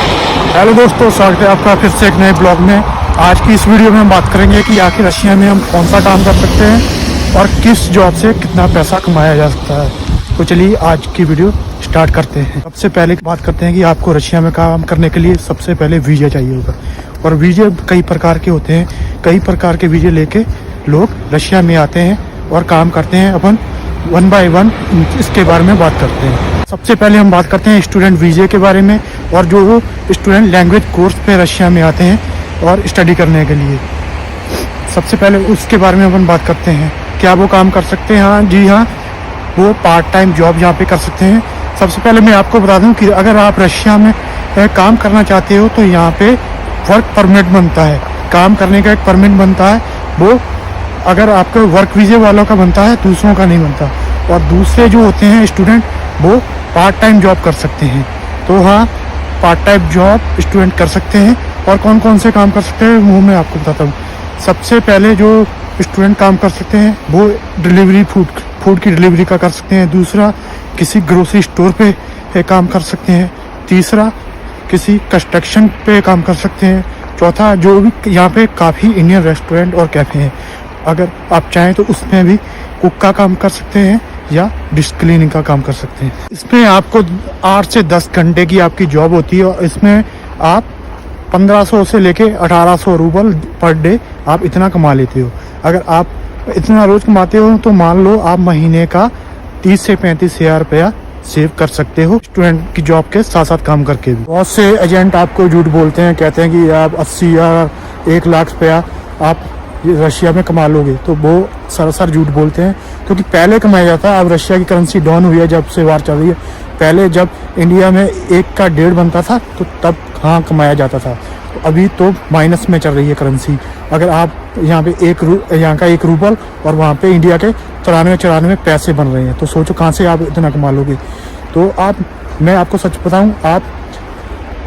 Hello दोस्तों, स्वागत है आपका फिर से एक नए ब्लॉग में। आज की इस वीडियो में हम बात करेंगे कि आखिर रशिया में हम कौन सा काम कर सकते हैं और किस जॉब से कितना पैसा कमाया जा सकता है। तो चलिए आज की वीडियो स्टार्ट करते हैं। सबसे पहले बात करते हैं कि आपको रशिया में काम करने के लिए सबसे पहले वीज़ा चाहिए होगा, और वीज़े कई प्रकार के होते हैं। कई प्रकार के वीज़े लेके लोग रशिया में आते हैं और काम करते हैं। अपन 1 बाय 1 इसके बारे में बात करते हैं। सबसे पहले हम बात करते हैं स्टूडेंट वीज़े के बारे में, और जो स्टूडेंट लैंग्वेज कोर्स पे रशिया में आते हैं और स्टडी करने के लिए। सबसे पहले उसके बारे में अपन बात करते हैं। क्या वो काम कर सकते हैं? हाँ जी हाँ, वो पार्ट टाइम जॉब यहाँ पे कर सकते हैं। सबसे पहले मैं आपको बता दूं कि अगर आप रशिया में काम करना चाहते हो तो यहाँ पे वर्क परमिट बनता है। काम करने का एक परमिट बनता है, वो अगर आपके वर्क वीज़े वालों का बनता है, दूसरों का नहीं बनता। और दूसरे जो होते हैं स्टूडेंट, वो पार्ट टाइम जॉब कर सकते हैं। तो हाँ, पार्ट टाइम जॉब स्टूडेंट कर सकते हैं। और कौन कौन से काम कर सकते हैं वो मैं आपको बताता हूँ। सबसे पहले जो स्टूडेंट काम कर सकते हैं वो डिलीवरी फूड की डिलीवरी का कर सकते हैं। दूसरा, किसी ग्रोसरी स्टोर पे काम कर सकते हैं। तीसरा, किसी कंस्ट्रक्शन पे काम कर सकते हैं। चौथा, जो भी यहाँ पे काफ़ी इंडियन रेस्टोरेंट और कैफ़े हैं, अगर आप चाहें तो उसमें भी कुक का काम कर सकते हैं या डिश क्लीनिंग का काम कर सकते हैं। इसमें आपको 8 से 10 घंटे की आपकी जॉब होती है, और इसमें आप 1500 से लेके 1800 रूबल पर डे आप इतना कमा लेते हो। अगर आप इतना रोज़ कमाते हो तो मान लो आप महीने का 30 से 35 हज़ार रुपया सेव कर सकते हो, स्टूडेंट की जॉब के साथ साथ काम करके भी। बहुत से एजेंट आपको झूठ बोलते हैं, कहते हैं कि आप 80 हज़ार 1 लाख रुपया आप रशिया में कमा लोगे, तो वो सरासर झूठ बोलते हैं। क्योंकि पहले कमाया जाता है। अब रशिया की करेंसी डाउन हुई है जब से वार चल रही है। पहले जब इंडिया में 1 का 1.5 बनता था तो तब हाँ कमाया जाता था। अभी तो माइनस में चल रही है करेंसी। अगर आप यहाँ पे यहाँ का 1 रूबल और वहाँ पे इंडिया के 94 पैसे बन रहे हैं, तो सोचो कहाँ से आप इतना कमा लोगे। तो मैं आपको सच बताऊँ, आप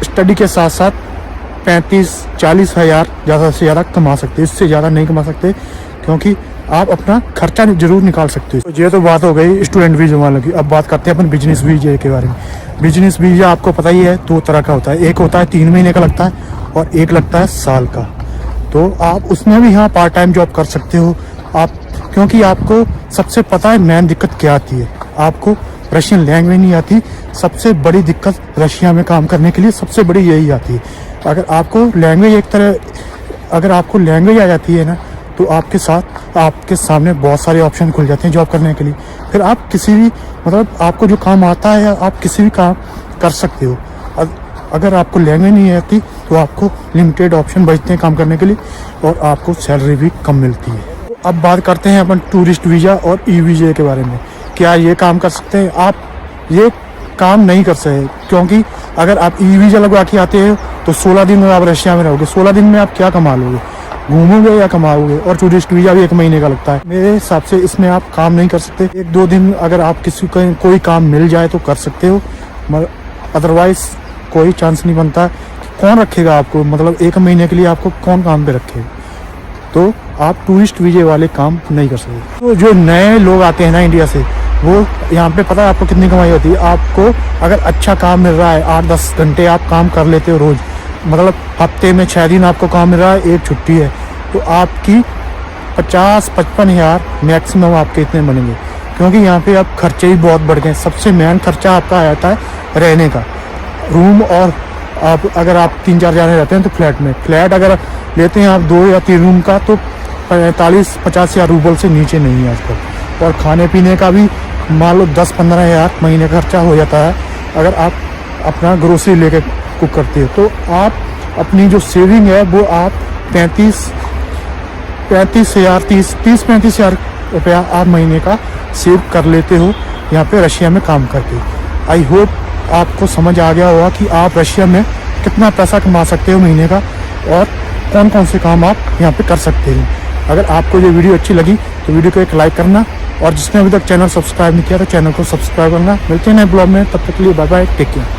स्टडी के साथ साथ 35-40 हज़ार ज़्यादा से ज़्यादा कमा सकते हैं। इससे ज़्यादा नहीं कमा सकते, क्योंकि आप अपना खर्चा जरूर निकाल सकते हो। तो ये तो बात हो गई स्टूडेंट वीज़ा वालों की। अब बात करते हैं अपन बिजनेस वीज़ा के बारे में। बिजनेस वीज़ा आपको पता ही है 2 तरह का होता है। एक होता है 3 महीने का लगता है, और एक लगता है साल का। तो आप उसमें भी यहाँ पार्ट टाइम जॉब कर सकते हो आप, क्योंकि आपको सबसे पता है मेन दिक्कत क्या आती है। आपको रशियन लैंग्वेज नहीं आती। सबसे बड़ी दिक्कत रशिया में काम करने के लिए सबसे बड़ी यही आती है। अगर आपको लैंग्वेज आ जाती है ना, तो आपके सामने बहुत सारे ऑप्शन खुल जाते हैं जॉब करने के लिए। फिर आप किसी भी आपको जो काम आता है आप किसी भी काम कर सकते हो। अगर आपको लैंग्वेज नहीं आती तो आपको लिमिटेड ऑप्शन बचते हैं काम करने के लिए, और आपको सैलरी भी कम मिलती है। अब बात करते हैं अपन टूरिस्ट वीज़ा और ई वीज़ा के बारे में। क्या ये काम कर सकते हैं? आप ये काम नहीं कर सकते, क्योंकि अगर आप ई वीज़ा लगवा के आते हो तो 16 दिन में आप रशिया में रहोगे। 16 दिन में आप क्या कमा लोगे? घूमोगे या कमाओगे? और टूरिस्ट वीज़ा भी 1 महीने का लगता है। मेरे हिसाब से इसमें आप काम नहीं कर सकते। 1-2 दिन अगर आप कोई काम मिल जाए तो कर सकते हो, अदरवाइज कोई चांस नहीं बनता। कौन रखेगा आपको? 1 महीने के लिए आपको कौन काम पे रखेगा? तो आप टूरिस्ट वीज़े वाले काम नहीं कर सकते। तो जो नए लोग आते हैं ना इंडिया से, वो यहाँ पे पता है आपको कितनी कमाई होती है। आपको अगर अच्छा काम मिल रहा है, 8-10 घंटे आप काम कर लेते हो रोज़, हफ्ते में 6 दिन आपको काम मिल रहा है, 1 छुट्टी है, तो आपकी 50-55 हज़ार मैक्सिमम आपके इतने बनेंगे। क्योंकि यहाँ पे अब खर्चे ही बहुत बढ़ गए। सबसे मेन खर्चा आपका आ जाता है रहने का, रूम। और अगर आप 3-4 जाने रहते हैं तो फ्लैट अगर लेते हैं आप 2 या 3 रूम का, तो 45-50 हज़ार रूबल से नीचे नहीं है आजकल। और खाने पीने का भी मान लो 10-15 हज़ार महीने का खर्चा हो जाता है, अगर आप अपना ग्रोसरी लेके कुक करते हो। तो आप अपनी जो सेविंग है वो आप 35 हज़ार 30-35 हज़ार रुपया आप महीने का सेव कर लेते हो यहाँ पे रशिया में काम करके। आई होप आपको समझ आ गया होगा कि आप रशिया में कितना पैसा कमा सकते हो महीने का, और कौन कौन से काम आप यहाँ पे कर सकते हैं। अगर आपको ये वीडियो अच्छी लगी तो वीडियो को एक लाइक करना, और जिसने अभी तक चैनल सब्सक्राइब नहीं किया तो चैनल को सब्सक्राइब करना। मिलते हैं नए ब्लॉग में, तब तक के लिए बाय बाय, टेक केयर।